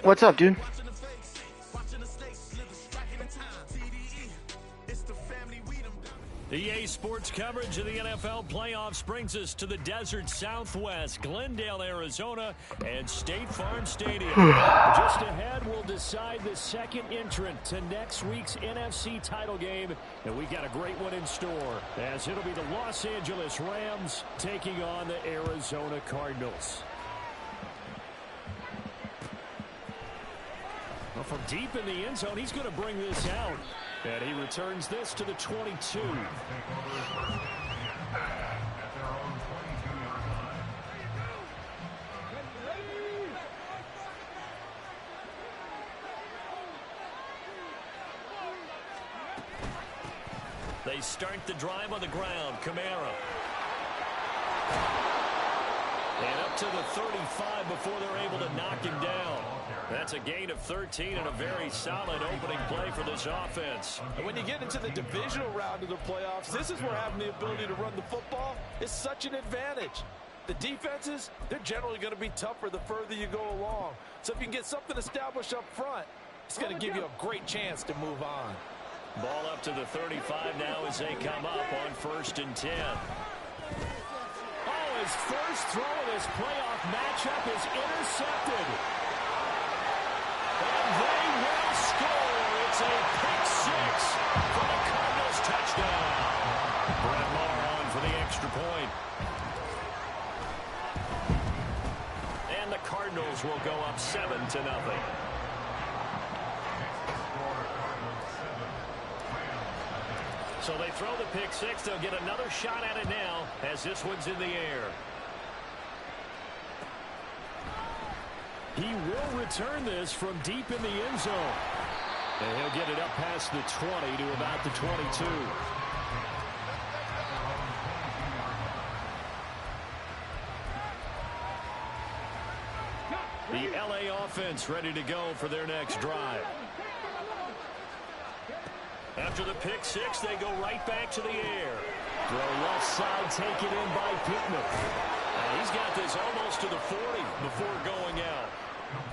What's up, dude? EA Sports coverage of the NFL playoffs brings us to the desert Southwest, Glendale, Arizona, and State Farm Stadium. Just ahead, we'll decide the second entrant to next week's NFC title game, and we got a great one in store, as it'll be the Los Angeles Rams taking on the Arizona Cardinals. Well, from deep in the end zone, he's going to bring this out. And he returns this to the 22. They start the drive on the ground. Kamara. And up to the 35 before they're able to knock him down. That's a gain of 13 and a very solid opening play for this offense. And when you get into the divisional round of the playoffs, this is where having the ability to run the football is such an advantage. The defenses, they're generally going to be tougher the further you go along. So if you can get something established up front, it's going to give you a great chance to move on. Ball up to the 35 now as they come up on 1st and 10. Oh, his first throw of this playoff matchup is intercepted. And they will score. It's a pick six for the Cardinals touchdown. Brett Maher on for the extra point. And the Cardinals will go up 7-0. So they throw the pick six. They'll get another shot at it now as this one's in the air. He will return this from deep in the end zone. And he'll get it up past the 20 to about the 22. The LA offense ready to go for their next drive. After the pick six, they go right back to the air. Throw left side, taken in by Pittman. He's got this almost to the 40 before going out.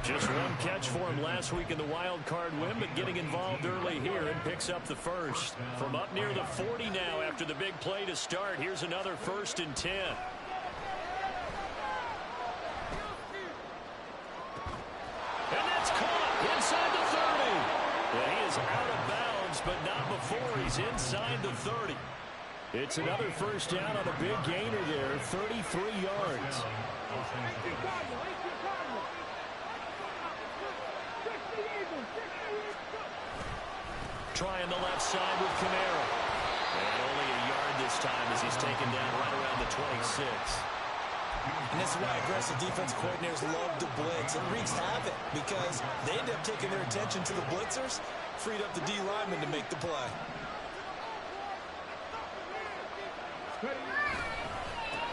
Just one catch for him last week in the wild card win, but getting involved early here and picks up the first. From up near the 40 now after the big play to start, here's another 1st and 10. And that's caught inside the 30. And he is out of bounds, but not before he's inside the 30. It's another first down on a big gainer there, 33 yards. Trying the left side with Kamara. And only a yard this time as he's taken down right around the 26. And this is why aggressive defense coordinators love to blitz. It wreaks havoc because they end up taking their attention to the blitzers, freed up the D lineman to make the play.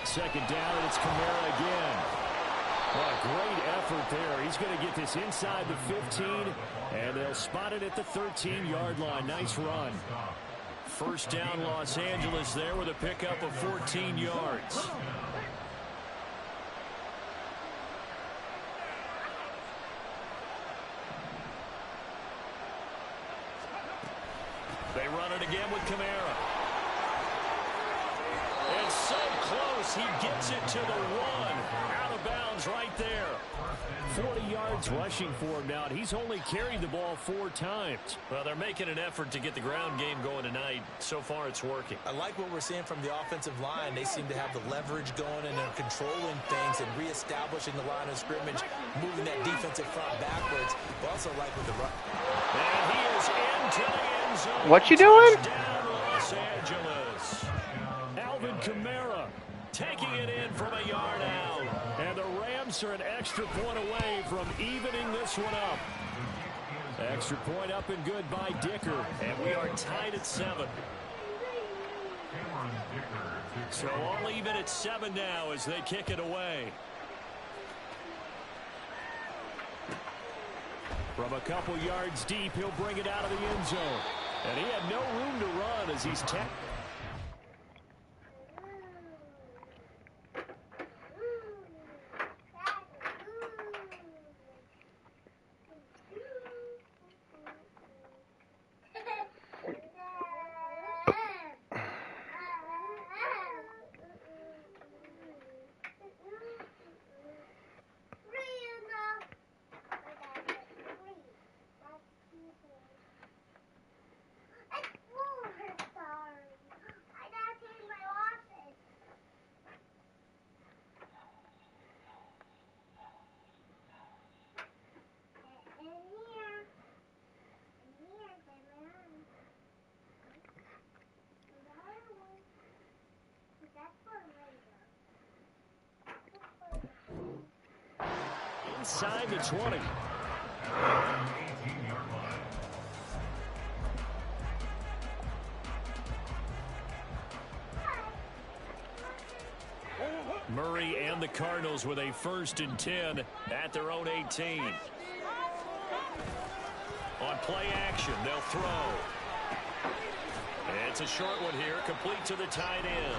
Second down, and it's Kamara again. What a great effort there. He's going to get this inside the 15, and they'll spot it at the 13-yard line. Nice run. First down, Los Angeles there with a pickup of 14 yards. They run it again with Kamara. And so close, he gets it to the 1. Out of bounds right there. 40 yards rushing for him now, and he's only carried the ball 4 times. Well, they're making an effort to get the ground game going tonight. So far, it's working. I like what we're seeing from the offensive line. They seem to have the leverage going, and they're controlling things and reestablishing the line of scrimmage, moving that defensive front backwards. But also like with the run. And he is into the end zone. What you doing? Touchdown, Los Angeles. Alvin Kamara taking it in from a yard out. And the Rams are an extra point away from evening this one up. Extra point up and good by Dicker. And we are tied at 7. So all even at 7 now as they kick it away. From a couple yards deep, he'll bring it out of the end zone. And he had no room to run as he's tackled. inside the 20. Murray and the Cardinals with a 1st and 10 at their own 18. On play action, they'll throw. It's a short one here, complete to the tight end.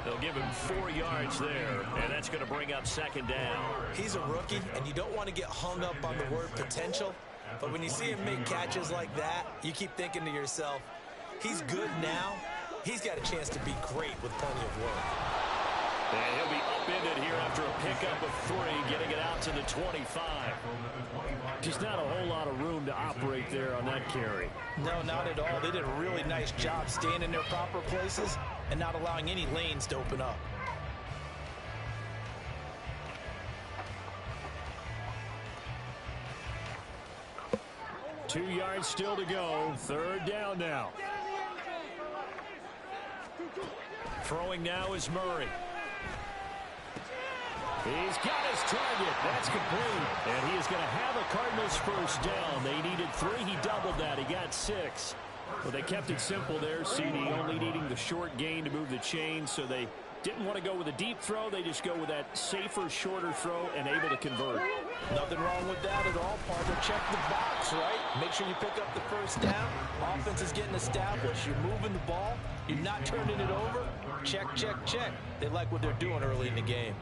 They'll give him 4 yards there, and that's going to bring up 2nd down. He's a rookie, and you don't want to get hung up on the word potential. But when you see him make catches like that, you keep thinking to yourself, he's good now. He's got a chance to be great with plenty of work. And he'll be upended here after a pickup of 3, getting it out to the 25. Just not a whole lot of room to operate there on that carry. No, not at all. They did a really nice job staying in their proper places and not allowing any lanes to open up. Two yards still to go. 3rd down now. Throwing now is Murray. He's got his target. That's complete. And he is going to have a Cardinals 1st down. They needed 3. He doubled that. He got 6. Well, they kept it simple there, CD, only needing the short gain to move the chain, so they didn't want to go with a deep throw. They just go with that safer, shorter throw and able to convert. Nothing wrong with that at all, partner. Check the box, right? Make sure you pick up the 1st down. Offense is getting established. You're moving the ball. You're not turning it over. Check, check, check. They like what they're doing early in the game.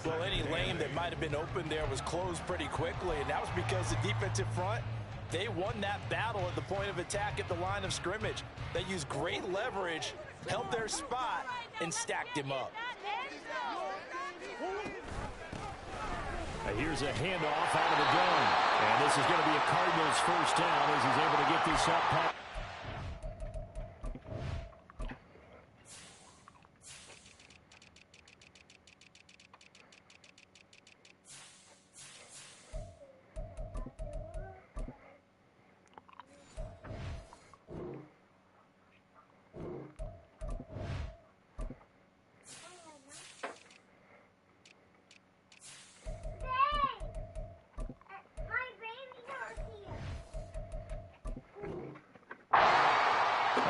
Well, any lane that might have been open there was closed pretty quickly, and that was because the defensive front, they won that battle at the point of attack at the line of scrimmage. They used great leverage, held their spot, and stacked him up. Here's a handoff out of the gun. And this is going to be a Cardinals 1st down as he's able to get this up.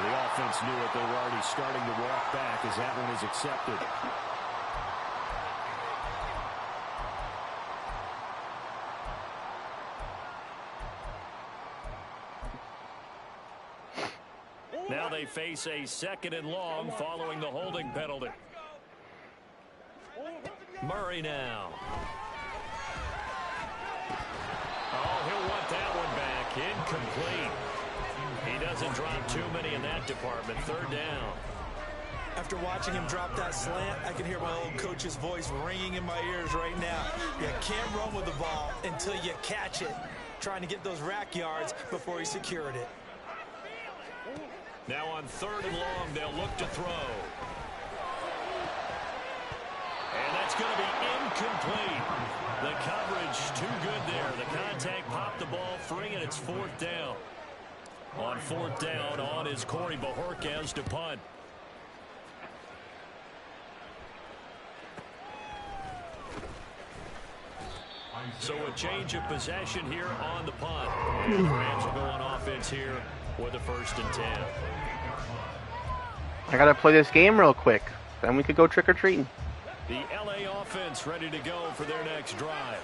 The offense knew it. They were already starting to walk back as that one is accepted. Now they face a 2nd and long following the holding penalty. Murray now. Oh, he'll want that one back. Incomplete. He doesn't drop too many in that department. 3rd down. After watching him drop that slant, I can hear my old coach's voice ringing in my ears right now. You can't run with the ball until you catch it. Trying to get those rack yards before he secured it. Now on 3rd and long, they'll look to throw. And that's going to be incomplete. The coverage too good there. The contact popped the ball free, and it's 4th down. On 4th down, on is Corey Bojorquez to punt. So a change of possession here on the punt. And the Rams will go on offense here with a 1st and 10. I gotta play this game real quick. Then we could go trick-or-treating. The LA offense ready to go for their next drive.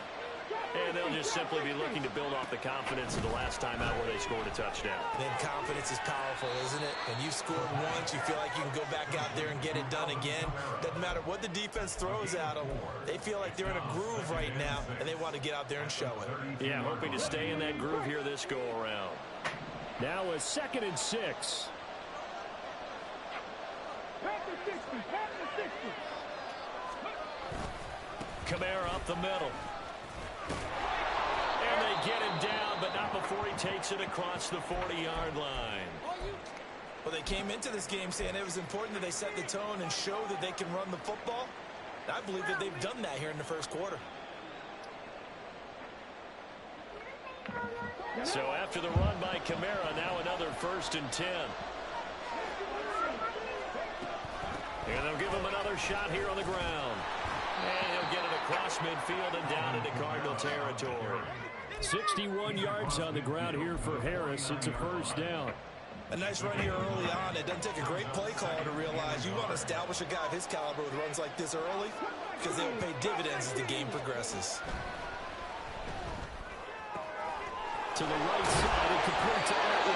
And they'll just simply be looking to build off the confidence of the last time out where they scored a touchdown. Then confidence is powerful, isn't it? When you've scored once, you feel like you can go back out there and get it done again. Doesn't matter what the defense throws at them. They feel like they're in a groove right now, and they want to get out there and show it. Yeah, hoping to stay in that groove here this go-around. Now a 2nd and 6. Kamara up the middle. And they get him down, but not before he takes it across the 40-yard line. Well, they came into this game saying it was important that they set the tone and show that they can run the football. I believe that they've done that here in the 1st quarter. So after the run by Kamara, now another 1st and 10. And they'll give him another shot here on the ground. And he'll get it across midfield and down into Cardinal territory. 61 yards on the ground here for Harris. It's a first down. A nice run here early on. It doesn't take a great play caller to realize you want to establish a guy of his caliber with runs like this early because they will pay dividends as the game progresses. To the right side, and complete to Atwell.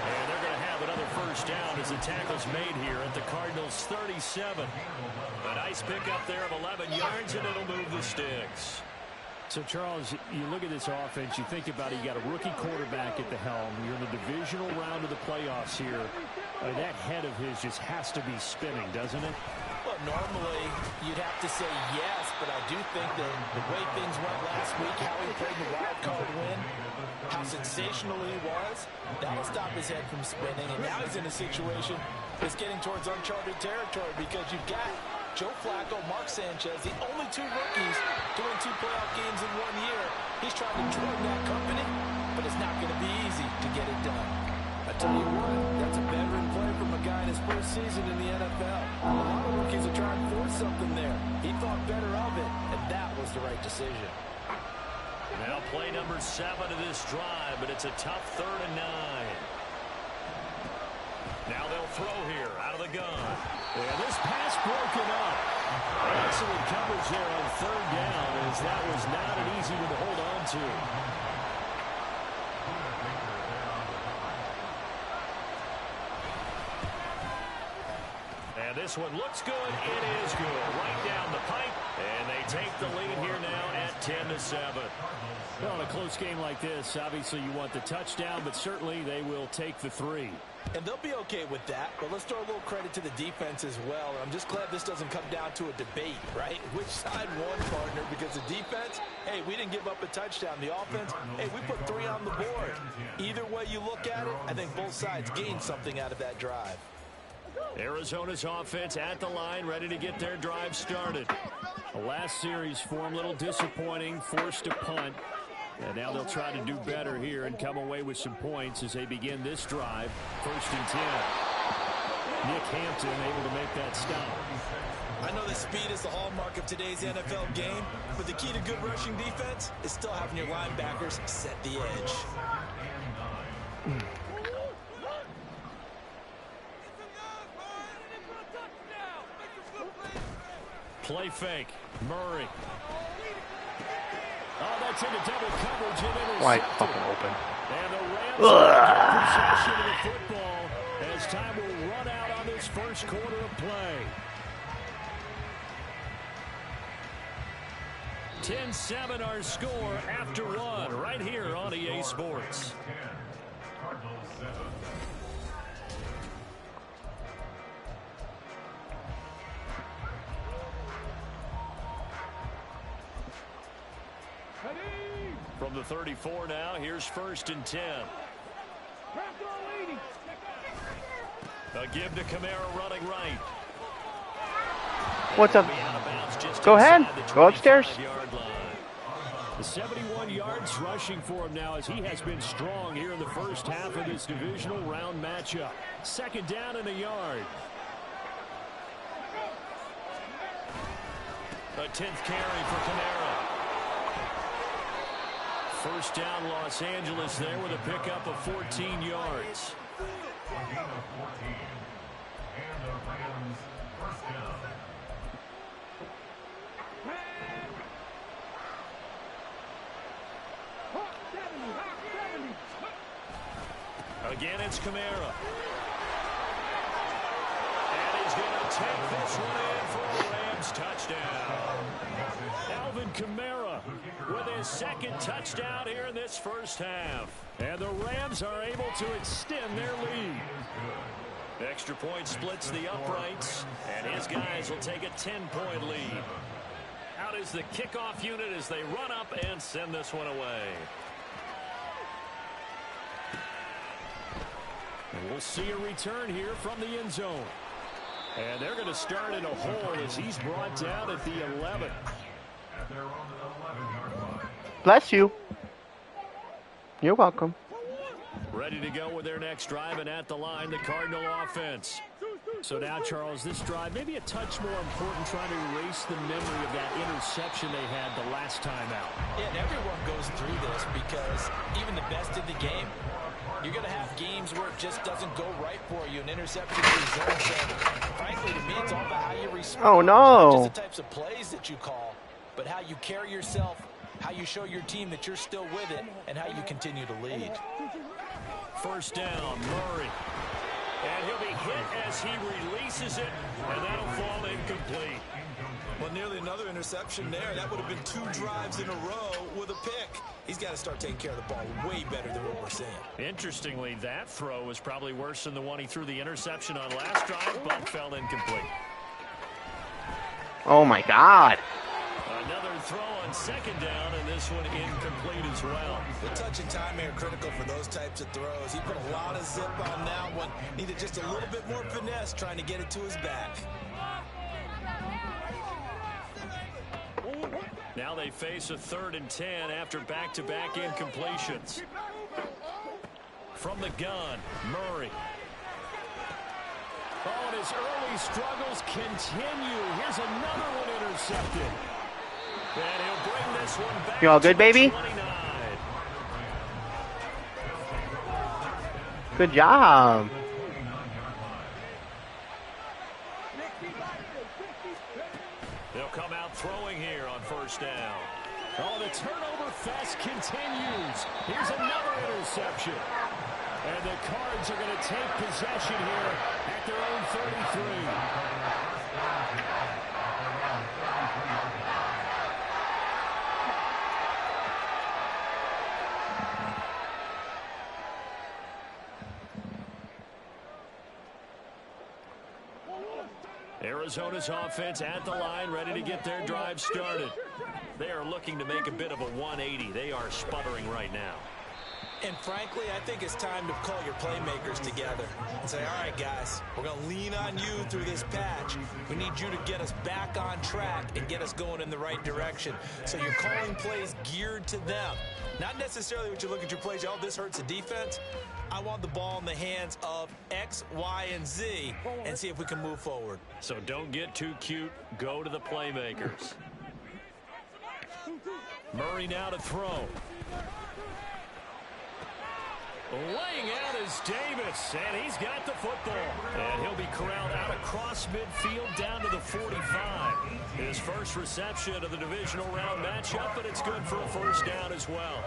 And they're going to have another first down as the tackle's made here at the Cardinals' 37. A nice pickup there of 11 yards, and it'll move the sticks. So, Charles, you look at this offense, you think about it, you got a rookie quarterback at the helm. You're in the divisional round of the playoffs here. That head of his just has to be spinning, doesn't it? Well, normally you'd have to say yes, but I do think that the way things went last week, how he played the wild card win, how sensational he was, that'll stop his head from spinning. And now he's in a situation that's getting towards uncharted territory because you've got Joe Flacco, Mark Sanchez, the only two rookies to win 2 playoff games in 1 year. He's trying to join that company, but it's not going to be easy to get it done. I tell you what, that's a veteran play from a guy in his first season in the NFL. A lot of rookies are trying to force something there. He thought better of it, and that was the right decision. Now play number 7 of this drive, but it's a tough 3rd and 9. Now they'll throw here out of the gun. And this pass broken up. Excellent coverage there on 3rd down, as that was not an easy one to hold on to. And this one looks good. It is good. Right down the pipe. And they take the lead here now at 10-7. Well, in a close game like this, obviously you want the touchdown, but certainly they will take the 3. And they'll be okay with that, but let's throw a little credit to the defense as well. I'm just glad this doesn't come down to a debate, right? Which side won, partner? Because the defense, hey, we didn't give up a touchdown. The offense, hey, we put 3 on the board. Either way you look at it, I think both sides gained something out of that drive. Arizona's offense at the line, ready to get their drive started. The last series for them, a little disappointing, forced to punt. And now they'll try to do better here and come away with some points as they begin this drive. 1st and 10. Nick Hampton able to make that stop. I know that speed is the hallmark of today's NFL game, but the key to good rushing defense is still having your linebackers set the edge. Play fake. Murray. Oh, that's into double coverage and intercepted. Wide fucking open. And the Rams get possession of the football as time will run out on this first quarter of play. 10-7 our score after 1 right here on EA Sports. From the 34 now, here's 1st and 10. A give to Kamara running right. What's up? Go ahead. Go upstairs. The 71 yards rushing for him now as he has been strong here in the first half of this divisional round matchup. 2nd down and a yard. A 10th carry for Kamara. 1st down Los Angeles there with a pickup of 14 yards. Again, it's Kamara. And he's going to take this one in for a Rams touchdown. Alvin Kamara with his 2nd touchdown here in this first half. And the Rams are able to extend their lead. Extra point splits the uprights, and his guys will take a 10-point lead. Out is the kickoff unit as they run up and send this one away. And we'll see a return here from the end zone. And they're going to start in a hole as he's brought down at the 11. Bless you. You're welcome. Ready to go with their next drive, and at the line, the Cardinal offense. So now, Charles, this drive maybe a touch more important, trying to erase the memory of that interception they had the last time out. Yeah, and everyone goes through this because even the best in the game, you're going to have games where it just doesn't go right for you. An interception results. Frankly, to me, it's all about how you respond. Oh, no. Not just the types of plays that you call, but how you carry yourself, how you show your team that you're still with it, and how you continue to lead. First down, Murray. And he'll be hit as he releases it, and that'll fall incomplete. Well, nearly another interception there. That would have been 2 drives in a row with a pick. He's got to start taking care of the ball way better than what we're seeing. Interestingly, that throw was probably worse than the one he threw the interception on last drive, but fell incomplete. Oh, my God. Another throw on second down, and this one incomplete as well. The touch and time are critical for those types of throws. He put a lot of zip on that one. Needed just a little bit more finesse trying to get it to his back. Now they face a 3rd and 10 after back-to-back incompletions. From the gun, Murray. Oh, and his early struggles continue. Here's another one intercepted. And he'll bring this one back. You all good, baby? 29. Good job. They'll come out throwing here on first down. Oh, the turnover fest continues. Here's another interception. And the Cards are going to take possession here at their own 33. Arizona's offense at the line, ready to get their drive started. They are looking to make a bit of a 180. They are sputtering right now. And frankly, I think it's time to call your playmakers together and say, all right, guys, we're going to lean on you through this patch. We need you to get us back on track and get us going in the right direction. So you're calling plays geared to them. Not necessarily what you look at your plays, oh, this hurts the defense. I want the ball in the hands of X, Y, and Z and see if we can move forward. So don't get too cute. Go to the playmakers. Murray now to throw. Laying out is Davis, and he's got the football. And he'll be corralled out across midfield down to the 45. His first reception of the divisional round matchup, but it's good for a first down as well.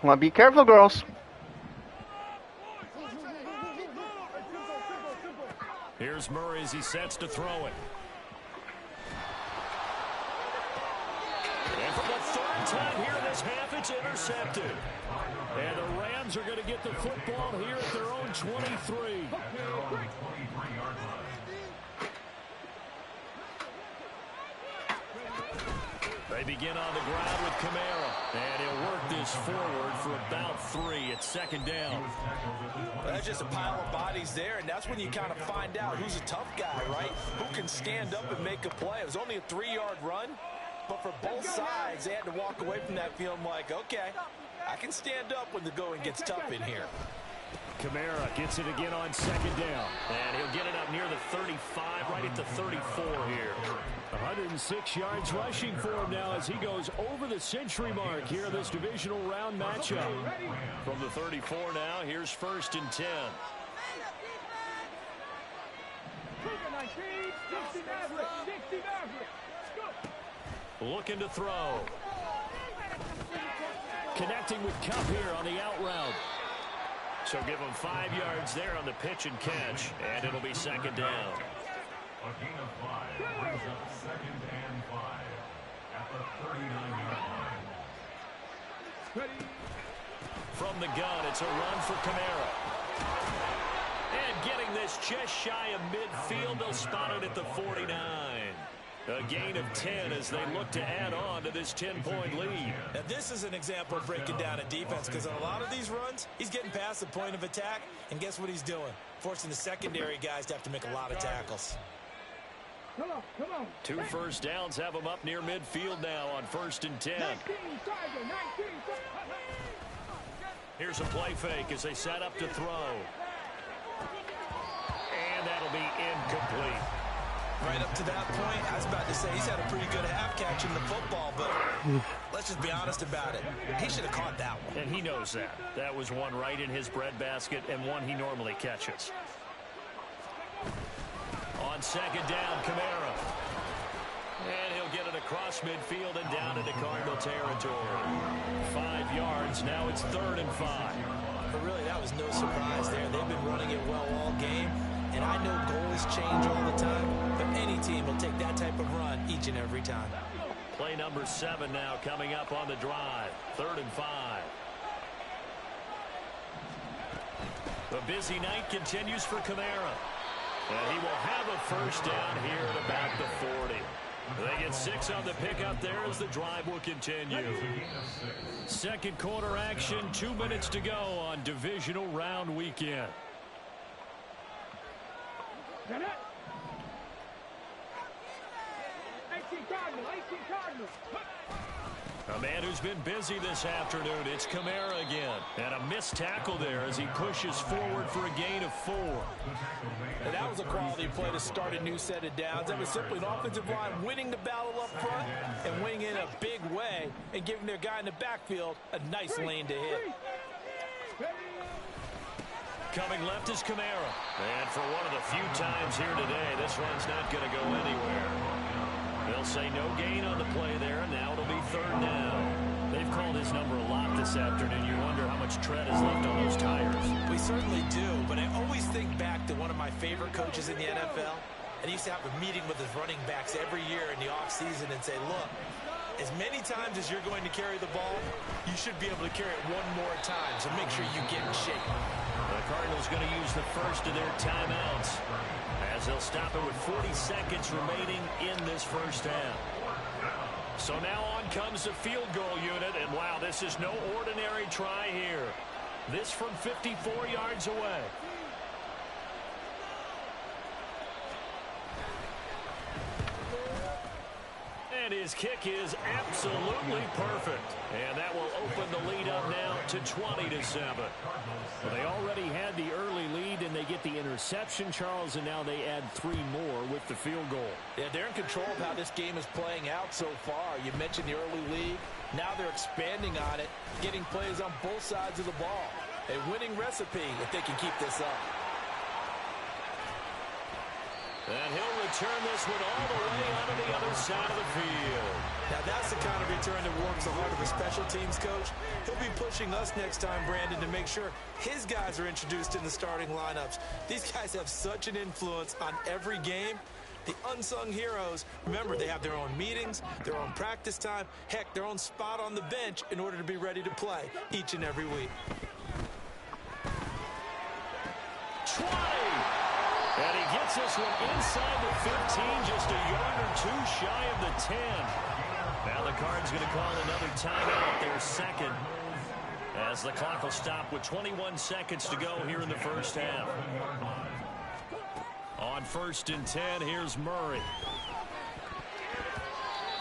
Well, be careful, girls. Here's Murray as he sets to throw it. And for the 3rd time here in this half, it's intercepted. And the Rams are going to get the football here at their own 23. They begin on the ground with Kamara. And he'll work this forward for about 3. It's second down. Well, that's just a pile of bodies there, and that's when you kind of find out who's a tough guy, right? Who can stand up and make a play. It was only a 3-yard run, but for both sides, they had to walk away from that feeling like, okay, I can stand up when the going gets tough in here. Kamara gets it again on second down. And he'll get it up near the 35, right at the 34 here. 106 yards rushing for him now as he goes over the century mark here in this divisional round matchup. From the 34 now, here's 1st and 10. Looking to throw. Connecting with Kupp here on the out route. So give him 5 yards there on the pitch and catch, and it'll be second down. A gain of 5 brings up 2nd and 5 at the 39-yard line. From the gun, it's a run for Kamara. And getting this just shy of midfield, they'll spot it at the 49. A gain of 10 as they look to add on to this 10-point lead. Now, this is an example of breaking down a defense because on a lot of these runs, he's getting past the point of attack, and guess what he's doing? Forcing the secondary guys to have to make a lot of tackles. 2 first downs have them up near midfield now on 1st and 10. Here's a play fake as they set up to throw. And that'll be incomplete. Right up to that point, I was about to say he's had a pretty good half catching the football, but let's just be honest about it. He should have caught that one. And he knows that. That was one right in his breadbasket and one he normally catches. On 2nd down, Kamara. And he'll get it across midfield and down into Cardinal territory. 5 yards. Now it's 3rd and 5. But really, that was no surprise there. They've been running it well all game. And I know goals change all the time, but any team will take that type of run each and every time. Play number 7 now coming up on the drive. 3rd and 5. The busy night continues for Kamara. And he will have a first down here at about the 40. They get 6 on the pickup there as the drive will continue. 2nd quarter action, 2 minutes to go on divisional round weekend. A man who's been busy this afternoon, it's Kamara again. And a missed tackle there as he pushes forward for a gain of 4. And that was a quality play to start a new set of downs. That was simply an offensive line winning the battle up front and winning in a big way and giving their guy in the backfield a nice lane to hit. Coming left is Kamara. And for one of the few times here today, this run's not going to go anywhere. They'll say no gain on the play there, and now it'll be 3rd down. They've called his number a lot this afternoon. You wonder how much tread is left on those tires. We certainly do, but I always think back to one of my favorite coaches in the NFL, and he used to have a meeting with his running backs every year in the offseason and say, look, as many times as you're going to carry the ball, you should be able to carry it one more time, so make sure you get in shape. The Cardinals going to use the first of their timeouts as they'll stop it with 40 seconds remaining in this first half. So now on comes the field goal unit, and wow, this is no ordinary try here. This from 54 yards away. And his kick is absolutely perfect. And that will open the lead up now to 20-7. Well, they already had the early lead, and they get the interception, Charles, and now they add 3 more with the field goal. Yeah, they're in control of how this game is playing out so far. You mentioned the early lead. Now they're expanding on it, getting plays on both sides of the ball. A winning recipe if they can keep this up. And he'll return this one all the way onto the other side of the field. Now that's the kind of return that warms the heart of a special teams coach. He'll be pushing us next time, Brandon, to make sure his guys are introduced in the starting lineups. These guys have such an influence on every game. The unsung heroes, remember, they have their own meetings, their own practice time, heck, their own spot on the bench in order to be ready to play each and every week. 20! And he gets this one inside the 15, just a yard or 2 shy of the 10. Now the Cards going to call another timeout, their second, as the clock will stop with 21 seconds to go here in the first half. On 1st and 10, here's Murray.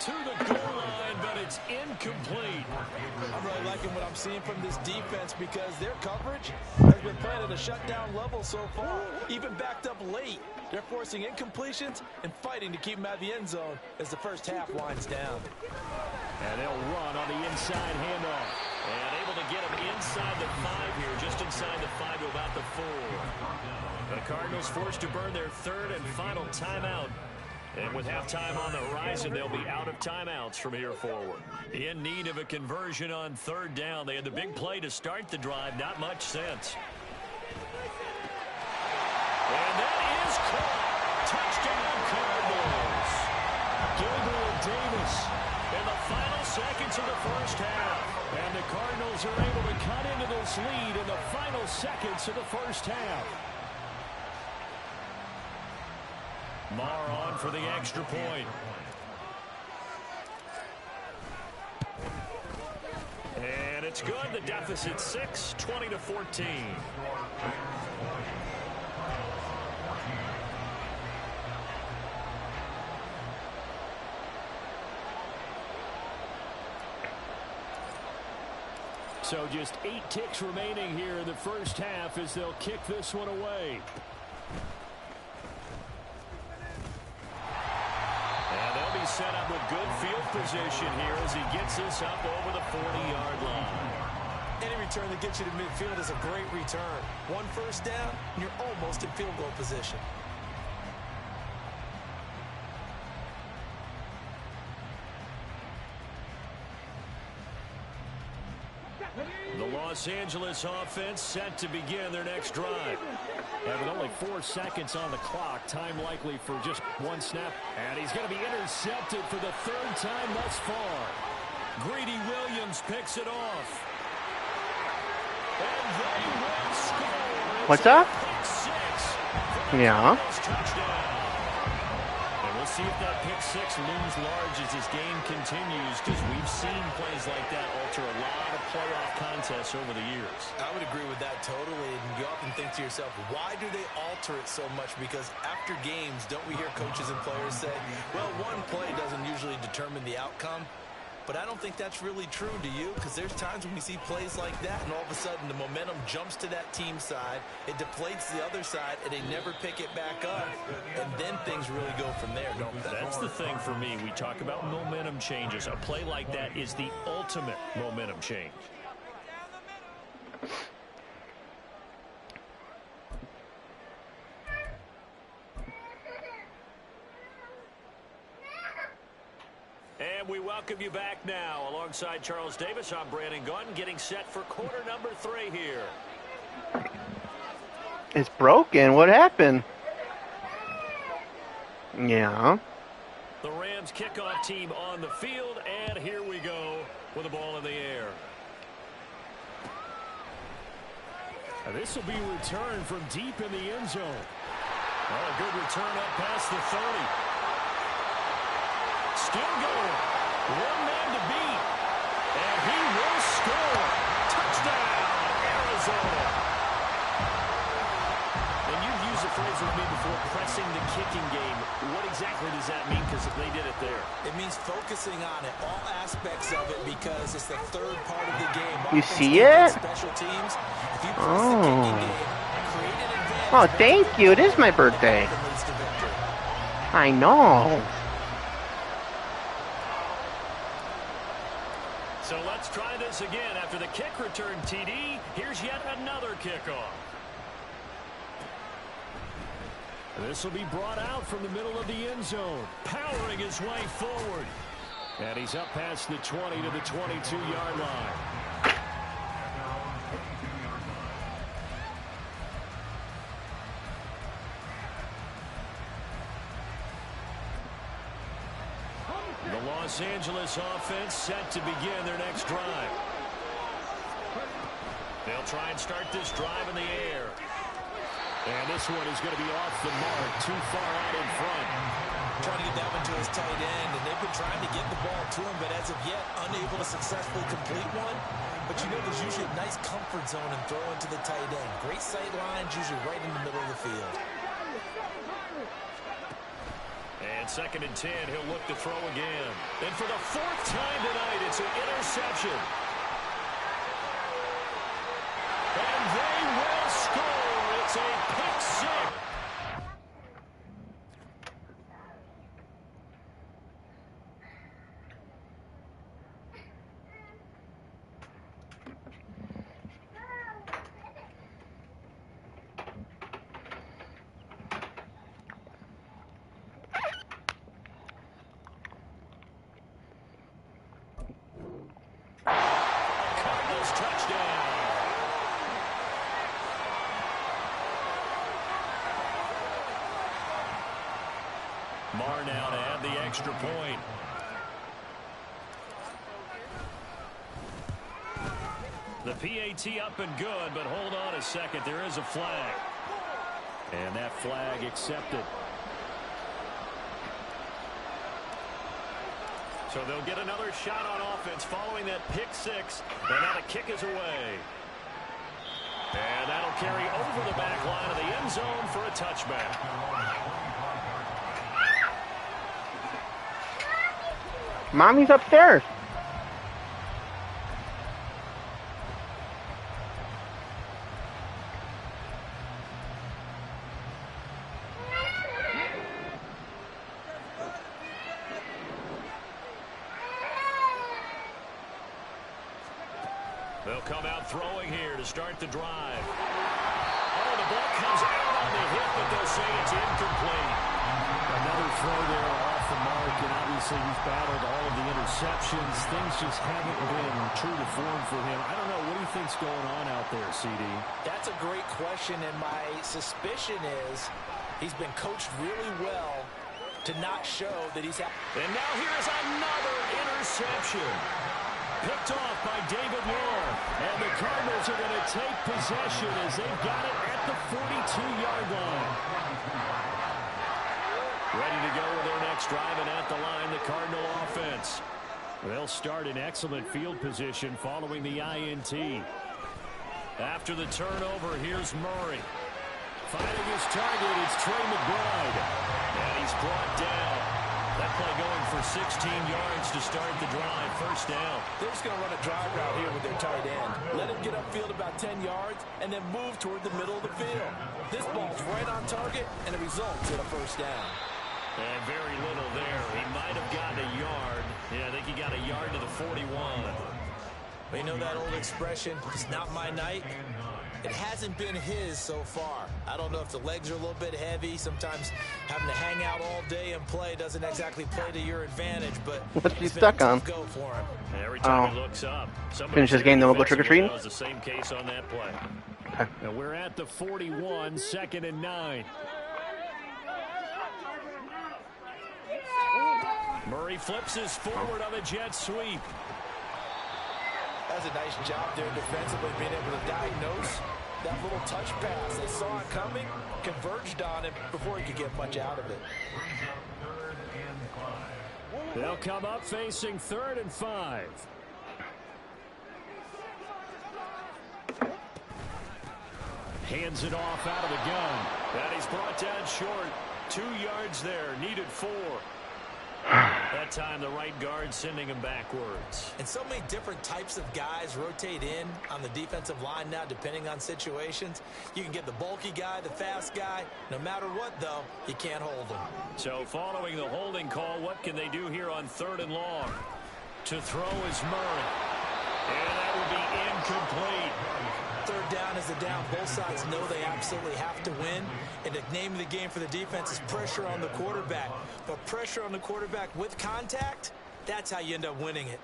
To the goal line, but it's incomplete. I'm really liking what I'm seeing from this defense because their coverage has been playing at a shutdown level so far, even backed up late. They're forcing incompletions and fighting to keep them out of the end zone as the first half winds down. And they'll run on the inside handoff. And able to get him inside the 5 here, just inside the 5 to about the 4. The Cardinals forced to burn their 3rd and final timeout. And with halftime on the horizon, they'll be out of timeouts from here forward. In need of a conversion on 3rd down. They had the big play to start the drive. Not much sense. And that is caught. Touchdown Cardinals. Gabriel Davis in the final seconds of the first half. And the Cardinals are able to cut into this lead in the final seconds of the first half. Marr on for the extra point. And it's good. The deficit 6, 20-14. So just 8 ticks remaining here in the first half as they'll kick this one away. And they'll be set up with good field position here as he gets this up over the 40-yard line. Any return that gets you to midfield is a great return. 1 first down, and you're almost in field goal position. The Los Angeles offense set to begin their next drive. And with only 4 seconds on the clock, time likely for just 1 snap. And he's going to be intercepted for the 3rd time thus far. Greedy Williams picks it off. And they will score. What's up? Pick 6. Yeah. Touchdown. And we'll see if that pick 6 looms large as this game continues, because we've seen plays like that alter a lot of playoff contests over the years. I would agree with that totally. And you often think to yourself, why do they alter it so much? Because after games, don't we hear coaches and players say, well, one play doesn't usually determine the outcome. But I don't think that's really true, do you? Because there's times when we see plays like that, and all of a sudden the momentum jumps to that team side, it deflates the other side, and they never pick it back up. And then things really go from there, don't they? That's the thing for me. We talk about momentum changes. A play like that is the ultimate momentum change. And we welcome you back now. Alongside Charles Davis, I'm Brandon Gaudin, getting set for quarter number 3 here. It's broken. What happened? Yeah. The Rams kickoff team on the field, and here we go with the ball in the air. And this will be returned from deep in the end zone. Well, a good return up past the 30. Still going. 1 man to beat. And he will score. Touchdown, Arizona. And you've used the phrase with me before, pressing the kicking game. What exactly does that mean? Because they did it there. It means focusing on it, all aspects of it, because it's the 3rd part of the game. You Offense, see defense, it? Special teams. If you press the kicking game, create an advantage. Oh, thank you. It is my birthday. That leads to victory. I know. So let's try this again. After the kick return TD, here's yet another kickoff. This will be brought out from the middle of the end zone, powering his way forward. And he's up past the 20 to the 22-yard line. The Los Angeles offense set to begin their next drive. They'll try and start this drive in the air. And this one is going to be off the mark, too far out in front. Trying to get that one to his tight end, and they've been trying to get the ball to him, but as of yet, unable to successfully complete one. But you know, there's usually a nice comfort zone in throwing to the tight end. Great sight lines, usually right in the middle of the field. And 2nd and 10, he'll look to throw again. And for the 4th time tonight, it's an interception. And they will score. It's a pick 6. Marr now to add the extra point. The PAT up and good, but hold on a second. There is a flag. And that flag accepted. So they'll get another shot on offense following that pick 6. And now the kick is away. And that'll carry over the back line of the end zone for a touchback. Mommy's upstairs. They'll come out throwing here to start the drive. Oh, the ball comes out on the hit, but they'll say it's incomplete. Another throw there off the mark, and obviously he's battled all of the interceptions. Things just haven't been true to form for him. I don't know. What do you think's going on out there, CD? That's a great question, and my suspicion is he's been coached really well to not show that he's... And now here's another interception. Picked off by David Moore. And the Cardinals are going to take possession as they've got it at the 42-yard line. Ready to go with their next drive, and at the line, the Cardinal offense. They'll start in excellent field position following the INT. After the turnover, here's Murray. Finding his target, it's Trey McBride. And he's brought down. That play going for 16 yards to start the drive. First down. They're just going to run a drive route here with their tight end. Let him get upfield about 10 yards and then move toward the middle of the field. This ball's right on target, and it results in a first down. And very little there. He might have gotten a yard. Yeah, I think he got a yard to the 41. But you know that old expression, it's not my night? It hasn't been his so far. I don't know if the legs are a little bit heavy. Sometimes having to hang out all day and play doesn't exactly play to your advantage, but what's he stuck on? Go for him. Every time he looks up, finish this game, then we'll go trick-or-treating. The same case on that play. Okay. Now we're at the 41, 2nd and 9. Murray flips his forward on a jet sweep. That's a nice job there defensively, being able to diagnose that little touch pass. They saw it coming, converged on it before he could get much out of it. They'll come up facing 3rd and 5. Hands it off out of the gun. And he's brought down short. 2 yards there, needed 4. That time the right guard sending him backwards. And so many different types of guys rotate in on the defensive line now, depending on situations. You can get the bulky guy, the fast guy. No matter what, though, you can't hold them. So following the holding call, what can they do here on 3rd and long? To throw is Murray. And that will be incomplete. 3rd down is the down. Both sides know they absolutely have to win. And the name of the game for the defense is pressure on the quarterback. But pressure on the quarterback with contact, that's how you end up winning it.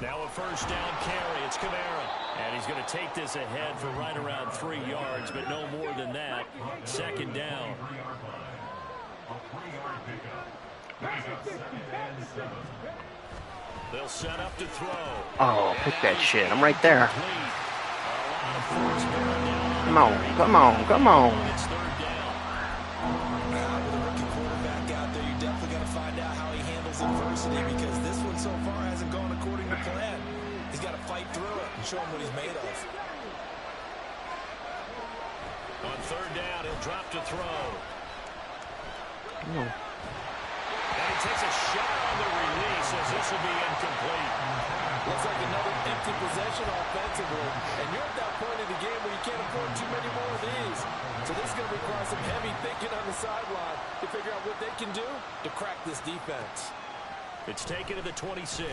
Now a first down carry. It's Kamara. And he's going to take this ahead for right around 3 yards, but no more than that. 2nd down. They'll set up to throw. Oh, pick that shit. I'm right there. Come on, come on, come on. It's 3rd down. With a rookie quarterback out there, you definitely got to find out how he handles adversity, because this one so far hasn't gone according to plan. He's got to fight through it and show him what he's made of. On 3rd down, he'll drop to throw. Oh. And he takes a shot on the release as this will be incomplete. Looks like another empty possession offensively. And you're at that point in the game where you can't afford too many more of these. So this is going to require some heavy thinking on the sideline to figure out what they can do to crack this defense. It's taken to the 26.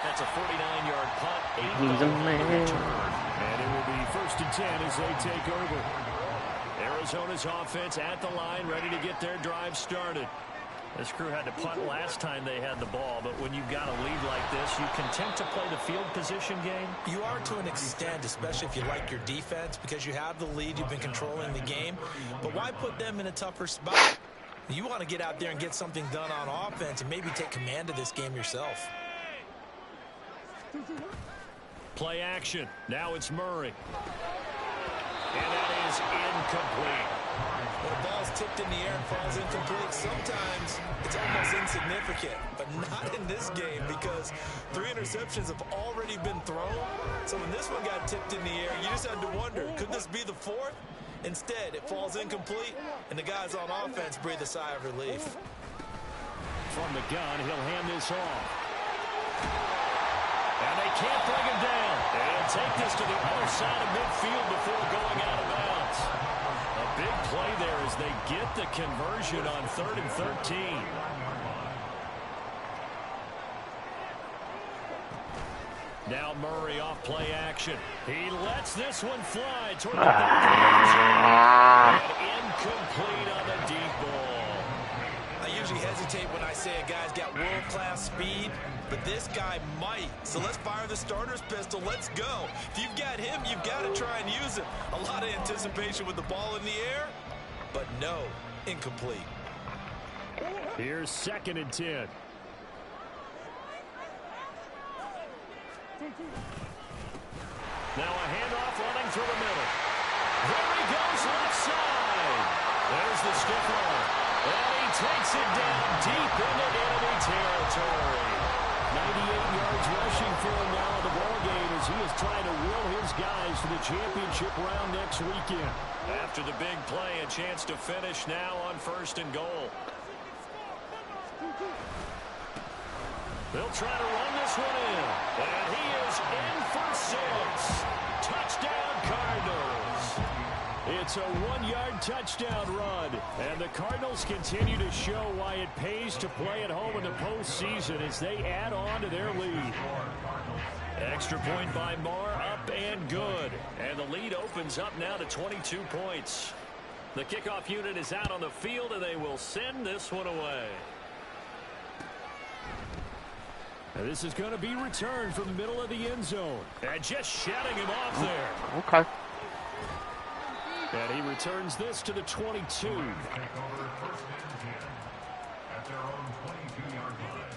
That's a 49-yard punt. He's a man. And it will be 1st and 10 as they take over. Arizona's offense at the line, ready to get their drive started. This crew had to punt last time they had the ball, but when you've got a lead like this, you content to play the field position game? You are to an extent, especially if you like your defense, because you have the lead, you've been controlling the game. But why put them in a tougher spot? You want to get out there and get something done on offense and maybe take command of this game yourself. Play action. Now it's Murray. And that is incomplete. When a ball's tipped in the air and falls incomplete, sometimes it's almost insignificant, but not in this game, because 3 interceptions have already been thrown. So when this one got tipped in the air, you just had to wonder, could this be the 4th? Instead, it falls incomplete, and the guys on offense breathe a sigh of relief. From the gun, he'll hand this off. And they can't bring him down. And take this to the other side of midfield before going out of bounds. A big play there as they get the conversion on 3rd and 13. Now Murray off play action. He lets this one fly toward the and incomplete on the deep ball. I usually hesitate when I say a guy's got world-class speed, but this guy might. So let's fire the starter's pistol. Let's go. If you've got him, you've got to try and use him. A lot of anticipation with the ball in the air, but no, incomplete. Here's 2nd and 10. Now a handoff running through the middle. There he goes left side. There's the stiff arm. And he takes it down deep into enemy territory. 98 yards rushing for him now in the ballgame as he is trying to will his guys to the championship round next weekend. After the big play, a chance to finish now on 1st and goal. They'll try to run this one in. And he is in for 6. Touchdown, Cardinals. It's a 1-yard touchdown run. And the Cardinals continue to show why it pays to play at home in the postseason as they add on to their lead. Extra point by Marr, up and good. And the lead opens up now to 22 points. The kickoff unit is out on the field, and they will send this one away. This is going to be returned from the middle of the end zone. And just shutting him off there. Okay. And he returns this to the 22. Take over 1st and 10 at their own 22-yard line.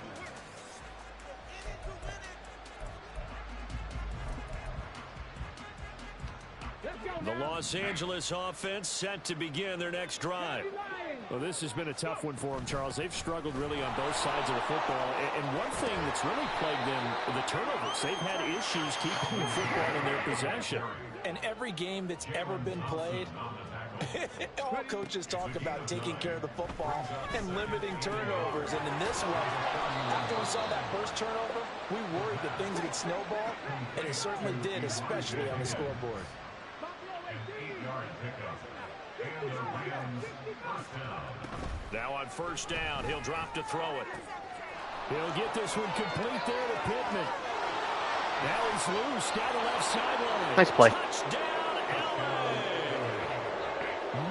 The Los Angeles offense set to begin their next drive. Well, this has been a tough one for them, Charles. They've struggled really on both sides of the football. And one thing that's really plagued them, the turnovers. They've had issues keeping the football in their possession. And every game that's ever been played, all coaches talk about taking care of the football and limiting turnovers. And in this one, after we saw that first turnover, we worried that things would snowball, and it certainly did, especially on the scoreboard. An 8-yard pickup. And the Rams 1st down. Now on 1st down, he'll drop to throw it. He'll get this one complete there to Pittman. Now he's loose down the left sideline. Nice play. Touchdown, LA.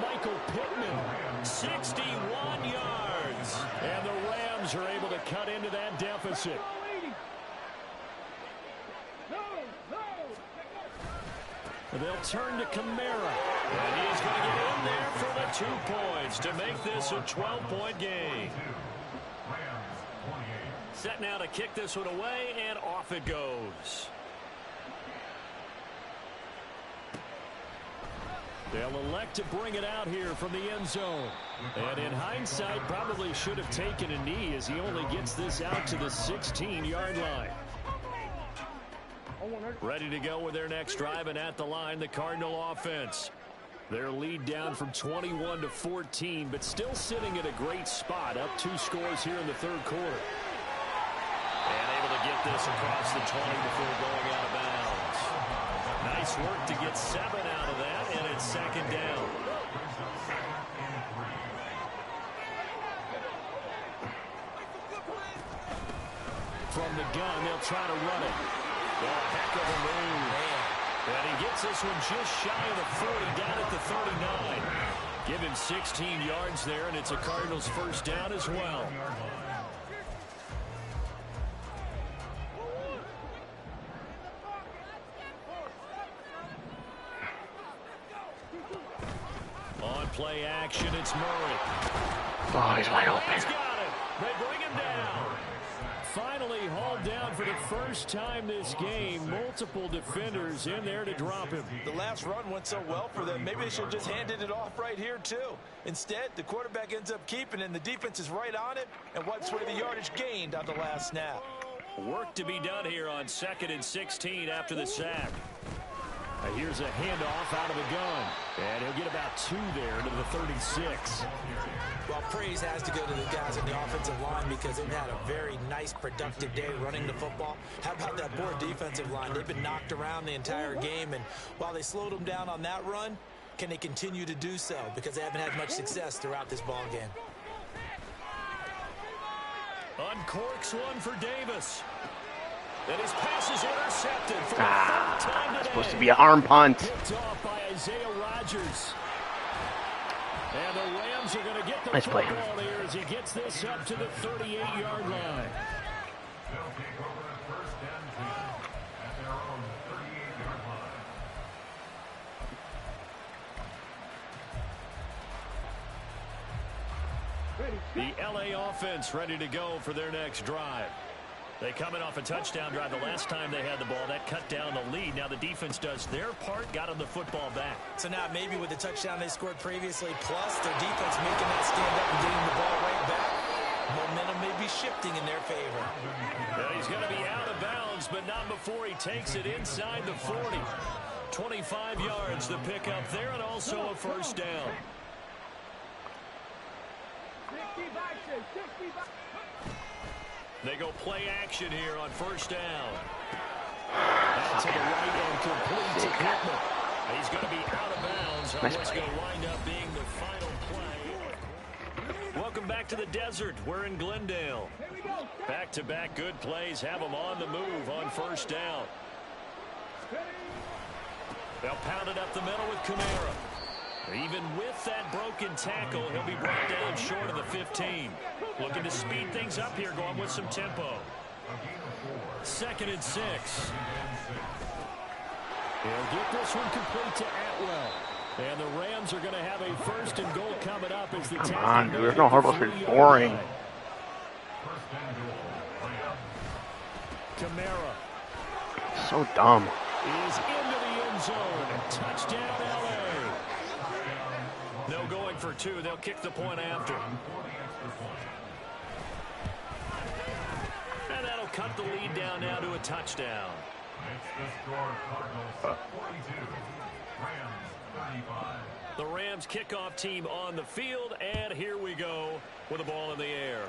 Michael Pittman, 61 yards. And the Rams are able to cut into that deficit. They'll turn to Kamara. And he's going to get in there for the 2 points to make this a 12-point game. Set now to kick this one away, and off it goes. They'll elect to bring it out here from the end zone. And in hindsight, probably should have taken a knee as he only gets this out to the 16-yard line. Ready to go with their next drive, and at the line, the Cardinal offense. Their lead down from 21 to 14, but still sitting at a great spot, up 2 scores here in the 3rd quarter. And able to get this across the 20 before going out of bounds. Nice work to get 7 out of that, and it's 2nd down. From the gun, they'll try to run it. A heck of a move. And he gets this one just shy of the 40, down at the 39. Give him 16 yards there, and it's a Cardinals 1st down as well. On play action, it's Murray. Oh, he's wide open. He's got it. They bring him down. Finally hauled down for the first time this game. Multiple defenders in there to drop him. The last run went so well for them. Maybe they should have just handed it off right here, too. Instead, the quarterback ends up keeping it, and the defense is right on it and wipes away the yardage gained on the last snap. Work to be done here on 2nd and 16 after the sack. Here's a handoff out of the gun. And he'll get about 2 there to the 36. Well, praise has to go to the guys on the offensive line because they've had a very nice, productive day running the football. How about that poor defensive line? They've been knocked around the entire game, and while they slowed them down on that run, can they continue to do so? Because they haven't had much success throughout this ball game. Uncorks one for Davis. And his pass is intercepted for the third time today. Supposed to be an arm punt. Picked off by Isaiah Rodgers. And the Rams are going to get the Nice play. football here as he gets this up to the 38-yard line. They'll take over at 1st and 10 at their own 38-yard line. The LA offense ready to go for their next drive. They coming off a touchdown drive the last time they had the ball. That cut down the lead. Now the defense does their part, got them the football back. So now maybe with the touchdown they scored previously, plus their defense making that stand up and getting the ball right back, momentum may be shifting in their favor. Yeah, he's going to be out of bounds, but not before he takes it inside the 40. 25 yards to pick up there, and also a first down. They go play action here on first down. Out to the right and complete to Pittman. He's going to be out of bounds on what's going to wind up being the final play. Welcome back to the desert. We're in Glendale. Back-to-back good plays have them on the move on first down. They'll pound it up the middle with Kamara. Even with that broken tackle, he'll be brought down short of the 15. Looking to speed things up here, going with some tempo. 2nd and 6. He'll get this one complete to Atwell. And the Rams are going to have a 1st and goal coming up as the Come on, dude. There's no hard ball. It's boring. Kamara So dumb. is into the end zone. Touchdown, LA. No going for 2. They'll kick the point after. And that'll cut the lead down now to a touchdown. Makes the score Cardinals 42, Rams 35. The Rams kickoff team on the field, and here we go with the ball in the air.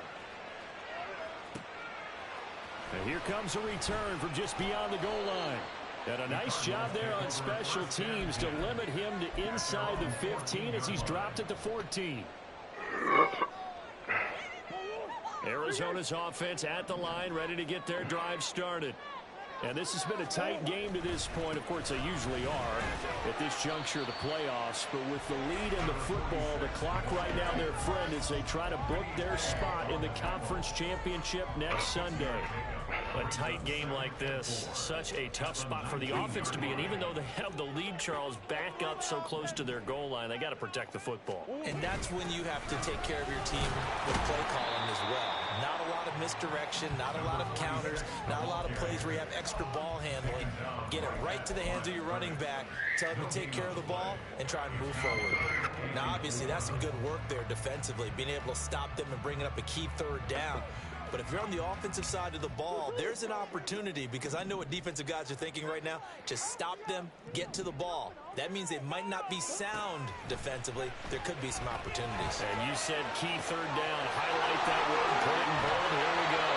And here comes a return from just beyond the goal line. And a nice job there on special teams to limit him to inside the 15 as he's dropped at the 14. Arizona's offense at the line, ready to get their drive started. And this has been a tight game to this point. Of course, they usually are at this juncture of the playoffs. But with the lead in the football, the clock right now their friend as they try to book their spot in the conference championship next Sunday. A tight game like this, such a tough spot for the offense to be in. Even though they have the lead, Charles, back up so close to their goal line, they got to protect the football. And that's when you have to take care of your team with play calling as well. Not a lot of misdirection, not a lot of counters, not a lot of plays where you have extra ball handling. Get it right to the hands of your running back, tell them to take care of the ball, and try and move forward. Now, obviously, that's some good work there defensively, being able to stop them and bringing up a key 3rd down. But if you're on the offensive side of the ball, there's an opportunity, because I know what defensive guys are thinking right now. Just stop them, get to the ball. That means they might not be sound defensively. There could be some opportunities. And you said key 3rd down. Highlight that word, put it in bold. Here we go.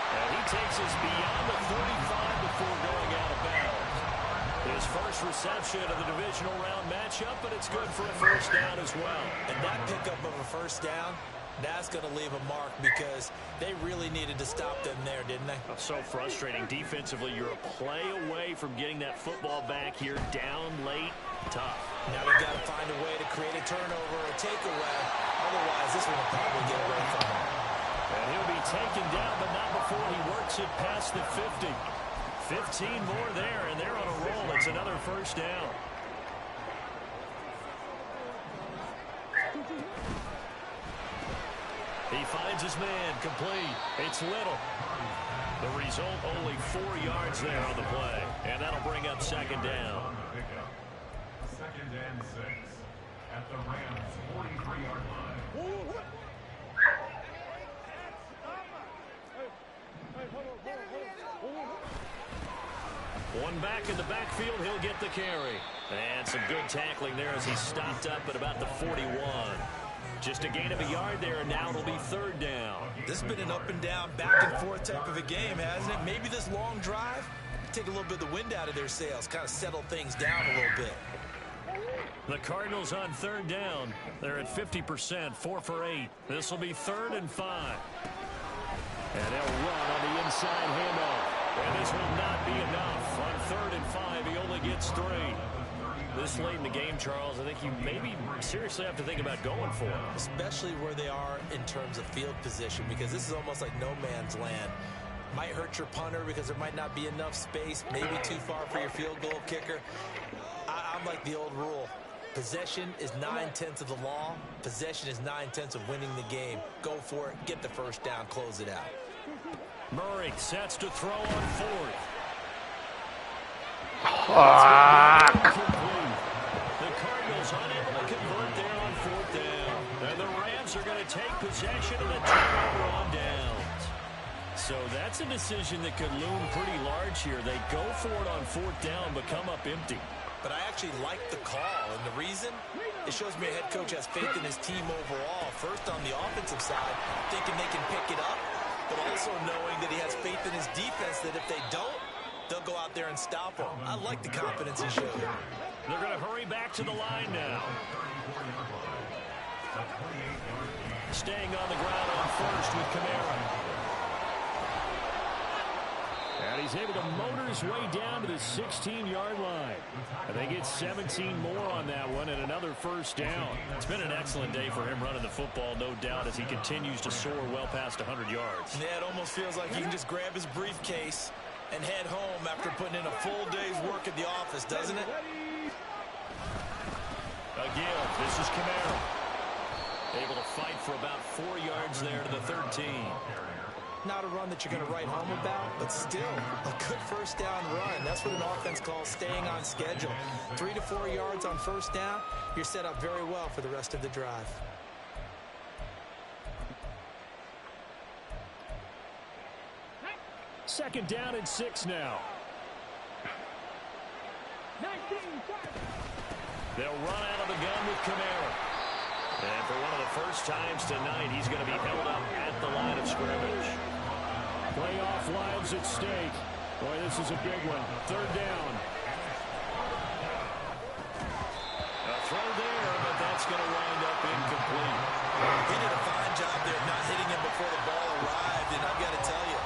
And he takes us beyond the 35 before going out of bounds. His first reception of the divisional round matchup, but it's good for a first down as well. And that pickup of a first down, that's going to leave a mark because they really needed to stop them there, didn't they? So frustrating. Defensively, you're a play away from getting that football back here, down late. Tough. Now they've got to find a way to create a turnover or a takeaway. Otherwise, this one will probably get away from them. And he'll be taken down, but not before he works it past the 50. 15 more there, and they're on a roll. It's another first down. He finds his man, complete. It's Little. The result, only 4 yards there on the play. And that'll bring up 2nd down. 2nd and 6 at the Rams 43-yard line. One back in the backfield, he'll get the carry. And some good tackling there as he stopped up at about the 41. Just a gain of a yard there, and now it'll be third down. This has been an up and down, back and forth type of a game, hasn't it? Maybe this long drive, take a little bit of the wind out of their sails, kind of settle things down a little bit. The Cardinals on third down. They're at 50%, 4 for 8. This will be 3rd and 5. And they'll run on the inside handoff. And this will not be enough. On 3rd and 5, he only gets 3. This late in the game, Charles, I think you maybe seriously have to think about going for it. Especially where they are in terms of field position, because this is almost like no man's land. Might hurt your punter because there might not be enough space, maybe too far for your field goal kicker. I'm like the old rule. Possession is 9/10 of the law. Possession is 9/10 of winning the game. Go for it, get the first down, close it out. Murray sets to throw on 4th. The Cardinals unable to convert there on 4th down. And the Rams are going to take possession of the turnover on downs. So that's a decision that could loom pretty large here. They go for it on 4th down, but come up empty. But I actually like the call, and the reason? It shows me a head coach has faith in his team overall. First on the offensive side, thinking they can pick it up, but also knowing that he has faith in his defense that if they don't, they'll go out there and stop them. I like the confidence he showed. They're going to hurry back to the line now. Staying on the ground on 1st with Kamara. And he's able to motor his way down to the 16-yard line. And they get 17 more on that one and another first down. It's been an excellent day for him running the football, no doubt, as he continues to soar well past 100 yards. Yeah, it almost feels like he can just grab his briefcase and head home after putting in a full day's work at the office, doesn't it? Again, this is Kamara. Able to fight for about 4 yards there to the 13. Not a run that you're going to write home about, but still a good first down run. That's what an offense calls staying on schedule. 3 to 4 yards on first down, you're set up very well for the rest of the drive. Second down and 6 now. They'll run out of the gun with Kamara. And for one of the first times tonight, he's going to be held up at the line of scrimmage. Playoff lives at stake. Boy, this is a big one. 3rd down. A throw there, but that's going to wind up incomplete. He did a fine job there not hitting him before the ball arrived, and I've got to tell you,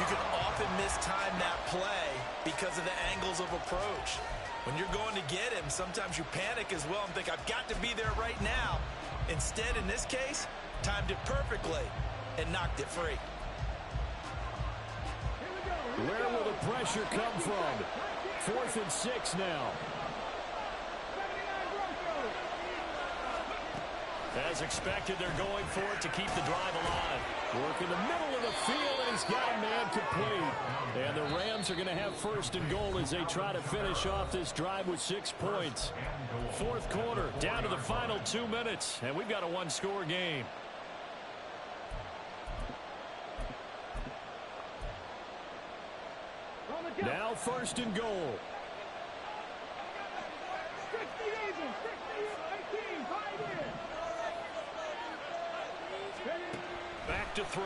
you can often mistime that play because of the angles of approach. When you're going to get him, sometimes you panic as well and think, I've got to be there right now. Instead, in this case, timed it perfectly and knocked it free. Where will the pressure come from? 4th and 6 now. As expected, they're going for it to keep the drive alive. Work in the middle of the field, and he's got a man complete. And the Rams are going to have 1st and goal as they try to finish off this drive with 6 points. 4th quarter, down to the final 2 minutes, and we've got a one-score game. Now 1st and goal. Back to throw.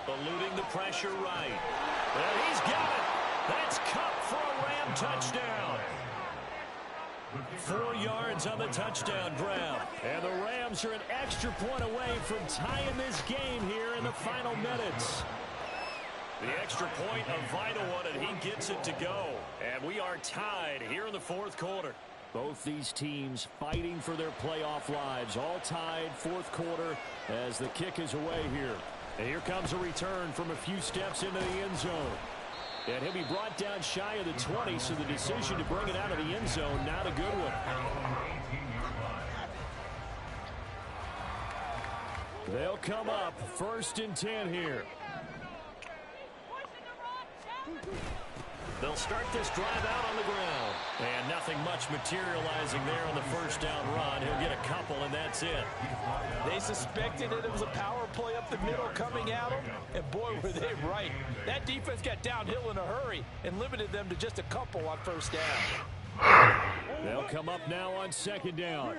Eluding the pressure right. And he's got it. That's Kupp for a Ram touchdown. 4 yards on the touchdown grab. And the Rams are an extra point away from tying this game here in the final minutes. The extra point, a vital one, and he gets it to go. And we are tied here in the 4th quarter. Both these teams fighting for their playoff lives, all tied 4th quarter as the kick is away here. And here comes a return from a few steps into the end zone. And he'll be brought down shy of the 20, so the decision to bring it out of the end zone, not a good one. They'll come up 1st and 10 here. They'll start this drive out on the ground. And nothing much materializing there on the first down run. He'll get a couple. couple, and that's it. They suspected that it was a power play up the middle coming at them, and boy, were they right. That defense got downhill in a hurry and limited them to just a couple on first down. They'll come up now on second down.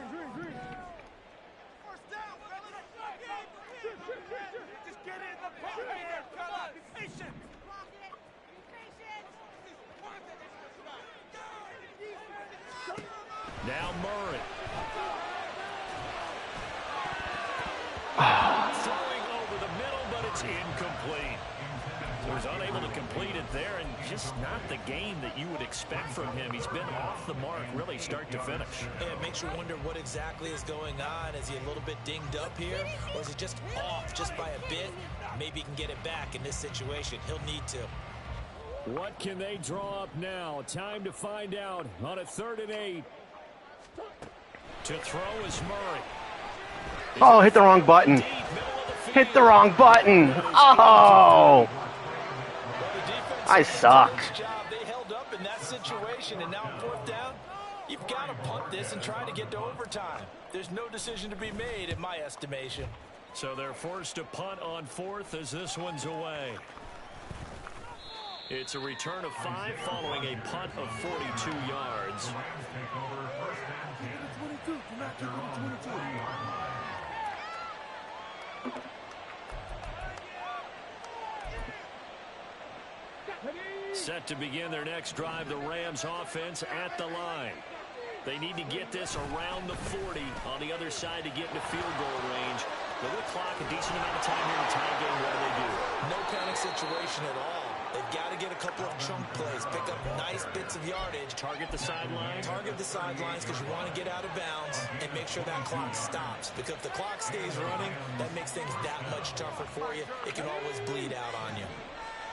Now Murray. Throwing over the middle, but it's incomplete. He was unable to complete it there, and just not the game that you would expect from him. He's been off the mark, really, start to finish. Yeah, it makes you wonder what exactly is going on. Is he a little bit dinged up here, or is he just off just by a bit? Maybe he can get it back in this situation. He'll need to. What can they draw up now? Time to find out on a 3rd and 8. To throw is Murray. Oh, hit the wrong button. Hit the wrong button. Oh. I suck. They held up in that situation, and now on 4th down, you've got to punt this and try to get to overtime. There's no decision to be made, in my estimation. So they're forced to punt on 4th as this one's away. It's a return of 5 following a punt of 42 yards. Set to begin their next drive, the Rams offense at the line. They need to get this around the 40 on the other side to get into field goal range. But with clock, a decent amount of time here to tie a game, what do they do? No panic situation at all. They've got to get a couple of chunk plays, pick up nice bits of yardage. Target the sideline. Target the sidelines because you want to get out of bounds and make sure that clock stops. Because if the clock stays running, that makes things that much tougher for you. It can always bleed out on you.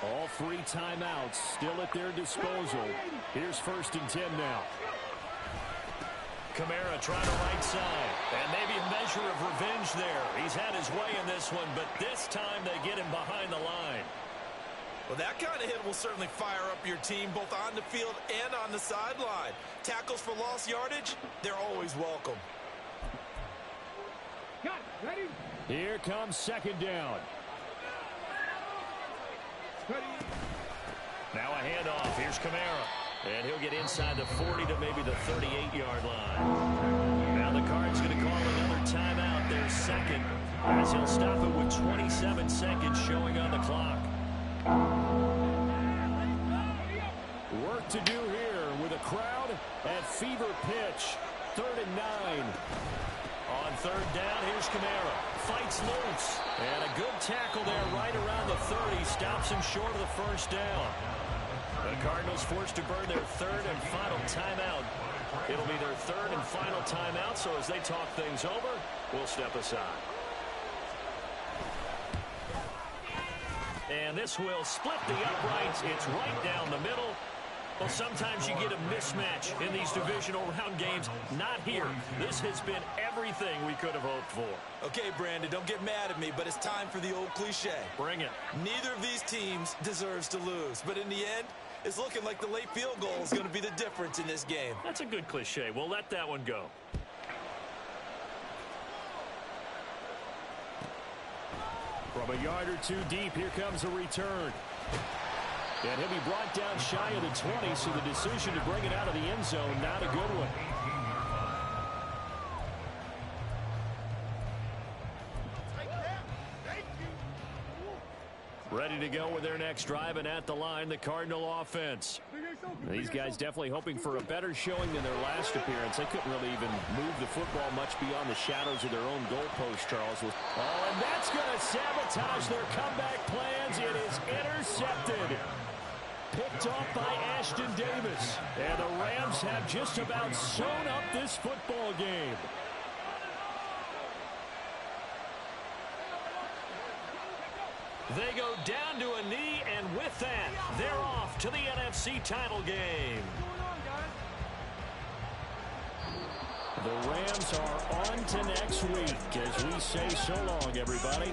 All 3 timeouts still at their disposal. Here's 1st and 10 now. Kamara trying to right side. And maybe a measure of revenge there. He's had his way in this one, but this time they get him behind the line. Well, that kind of hit will certainly fire up your team, both on the field and on the sideline. Tackles for lost yardage, they're always welcome. Here comes 2nd down. Now a handoff. Here's Kamara. And he'll get inside the 40 to maybe the 38-yard line. Now the Cards going to call another timeout. Their 2nd, as he'll stop it with 27 seconds showing on the clock. Work to do here with a crowd at fever pitch. 3rd and 9. On 3rd down, here's Kamara. Fights loose. And a good tackle there right around the 30. Stops him short of the 1st down. The Cardinals forced to burn their 3rd and final timeout. It'll be their 3rd and final timeout, so as they talk things over, we'll step aside. And this will split the uprights. It's right down the middle. Well, sometimes you get a mismatch in these divisional round games. Not here. This has been everything we could have hoped for. Okay, Brandon, don't get mad at me, but it's time for the old cliche. Bring it. Neither of these teams deserves to lose, but in the end, it's looking like the late field goal is going to be the difference in this game. That's a good cliche. We'll let that one go. From a yard or 2 deep, here comes a return. And he'll be brought down shy of the 20, so the decision to bring it out of the end zone, not a good one. Ready to go with their next drive, and at the line, the Cardinal offense. These guys definitely hoping for a better showing than their last appearance. They couldn't really even move the football much beyond the shadows of their own goalpost, Charles. Oh, and that's going to sabotage their comeback plans. It is intercepted. Picked off by Ashton Davis. And the Rams have just about sewn up this football game. They go down to a knee, and with that, they're off to the NFC title game. The Rams are on to next week as we say so long, everybody.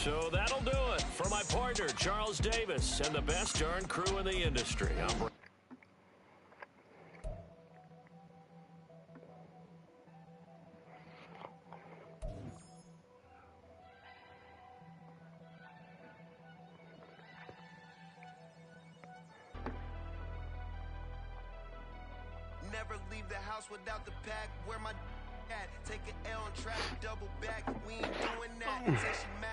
So that'll do it for my partner, Charles Davis, and the best darn crew in the industry. I'm Never leave the house without the pack. Where my at? Take an L and try to double back. We ain't doing that. Say she mad.